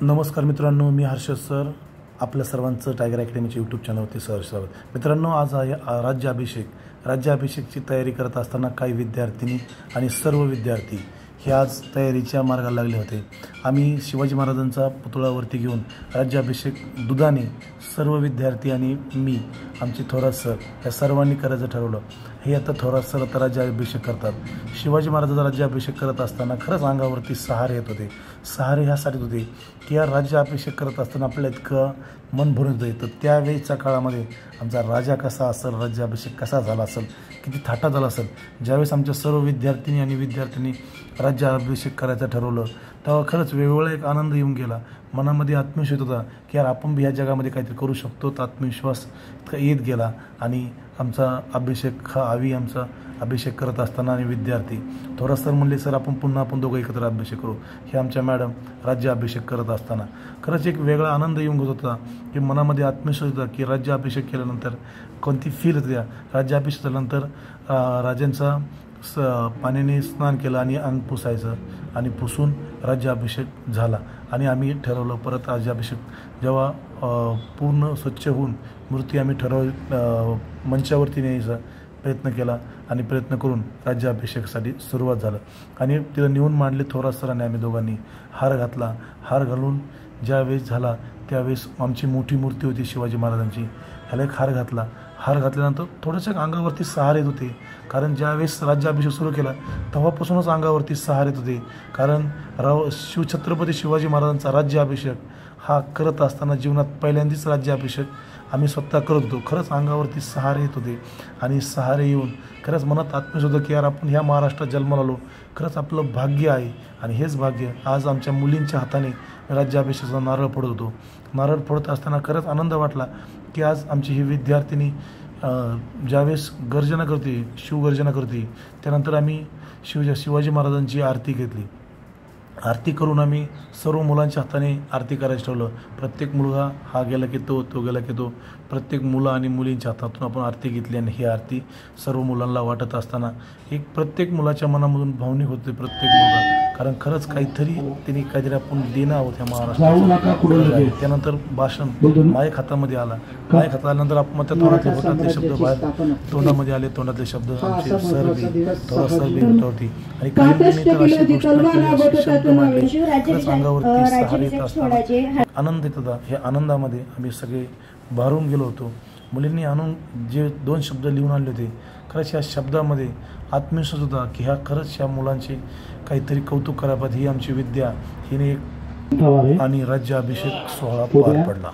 नमस्कार मित्रांनो, मी हर्षद सर, आपल्या सर्वांचं टायगर अकॅडमीच्या यूट्यूब चॅनलवरती सहर्ष स्वागत. मित्रांनो, आज आहे राज्याभिषेकची तयारी करत असताना काही विद्यार्थिनी आणि सर्व विद्यार्थी हे आज तयारीच्या मार्गाला लागले होते. आम्ही शिवाजी महाराजांचा पुतळावरती घेऊन राज्याभिषेक दुधाने सर्व विद्यार्थी आणि मी, आमचे थोरात सर या सर्वांनी करायचं ठरवलं. हे आता थोरात सर आता राज्याभिषेक करतात. शिवाजी महाराजांचा राज्याभिषेक करत असताना खरंच अंगावरती सहारे येत होते. सहारे ह्यासाठी होते की या राज्याभिषेक करत असताना आपल्याला इतकं मन भरून येतं. तर त्यावेळीच्या काळामध्ये आमचा राजा कसा असेल, राज्याभिषेक कसा झाला असेल, किती थाटा झाला असेल. ज्यावेळेस आमच्या सर्व विद्यार्थिनी आणि विद्यार्थ्यांनी राज्याभिषेक करायचं ठरवलं तेव्हा खरंच वेगवेगळा एक आनंद येऊन गेला. मनामध्ये आत्मविश्वास होता की यार आपण ह्या जगामध्ये काहीतरी करू शकतो. तर आत्मविश्वास येत गेला आणि आमचा आमचा अभिषेक करत असताना आणि विद्यार्थी थोरात सर म्हणले, सर आपण दोघं एकत्र अभिषेक करू. हे आमच्या मॅडम राज्याभिषेक करत असताना खरंच एक वेगळा आनंद येऊन घेत होता की मनामध्ये आत्मविश्वास होता की राज्याभिषेक केल्यानंतर कोणती फील होती. राज्याभिषेक झाल्यानंतर राजांचा पाण्याने स्नान केलं आणि अंग पुसायचं आणि पुसून राज्याभिषेक झाला. आणि आम्ही ठरवलं परत राज्याभिषेक जेव्हा पूर्ण स्वच्छ होऊन मूर्ती आम्ही मंचावरती न्यायचा प्रयत्न केला आणि प्रयत्न करून राज्याभिषेकासाठी सुरुवात झालं. आणि तिथं नेऊन मांडले थोरात सरांनी. आम्ही दोघांनी हार घातला. हार घालून ज्यावेळेस झाला त्यावेळेस आमची मोठी मूर्ती होती शिवाजी महाराजांची, ह्याला एक हार घातला. हार घातल्यानंतर थोडंसं अंगावरती सहार येत होते, कारण ज्यावेळेस राज्याभिषेक सुरू केला तेव्हापासूनच अंगावरती सहार येत होते. कारण शिवछत्रपती शिवाजी महाराजांचा राज्याभिषेक हा करत असताना जीवनात पहिल्यांदाच राज्याभिषेक आम्ही स्वतः करत होतो. खरंच अंगावरती सहारे येत होते आणि सहारे येऊन खरंच मनात आत्मविश्वास होतं की यार आपण ह्या महाराष्ट्रात जन्माला आलो, खरंच आपलं भाग्य आहे. आणि हेच भाग्य आज आमच्या मुलींच्या हाताने राज्याभिषेकाचा नारळ फोडत होतो. नारळ फोडत असताना खरंच आनंद वाटला की आज आमची ही विद्यार्थिनी ज्यावेळेस गर्जना करते, शिवगर्जना करते, त्यानंतर आम्ही शिवाजी महाराजांची आरती घेतली. आरती करून आम्ही सर्व मुलांच्या हाताने आरती करायचं ठरवलं. प्रत्येक मुलगा हा गेला की तो गेला की तो, प्रत्येक मुलं आणि मुलींच्या हातातून आपण आरती घेतली. आणि ही आरती सर्व मुलांना वाटत असताना एक प्रत्येक मुलाच्या मनामधून भावनिक होते प्रत्येक मुलगा, कारण खरंच काहीतरी आपण देणं आहोत ह्या महाराष्ट्रात. त्यानंतर भाषण माईक हातामध्ये आला. माईक हातात आल्यानंतर आपण त्या तोंडातले शब्द बाहेर तोंडामध्ये आले. तोंडातले शब्द आमचे सर बी थोरात सर बी होती. आणि काही मुलांनी तर अशी गोष्ट शब्द मांडले, खरंच अंगावरती सहारे येत असताना आनंद येत होता. हे आनंदामध्ये आम्ही सगळे भारून गेलो होतो. मुलींनी आणून जे 2 शब्द लिहून आणले होते, खरंच ह्या शब्दामध्ये आत्मविश्वास होता की ह्या खरंच ह्या मुलांचे काहीतरी कौतुक करावं. ही आमची विद्या हिने आणि राज्याभिषेक सोहळा पार पडला.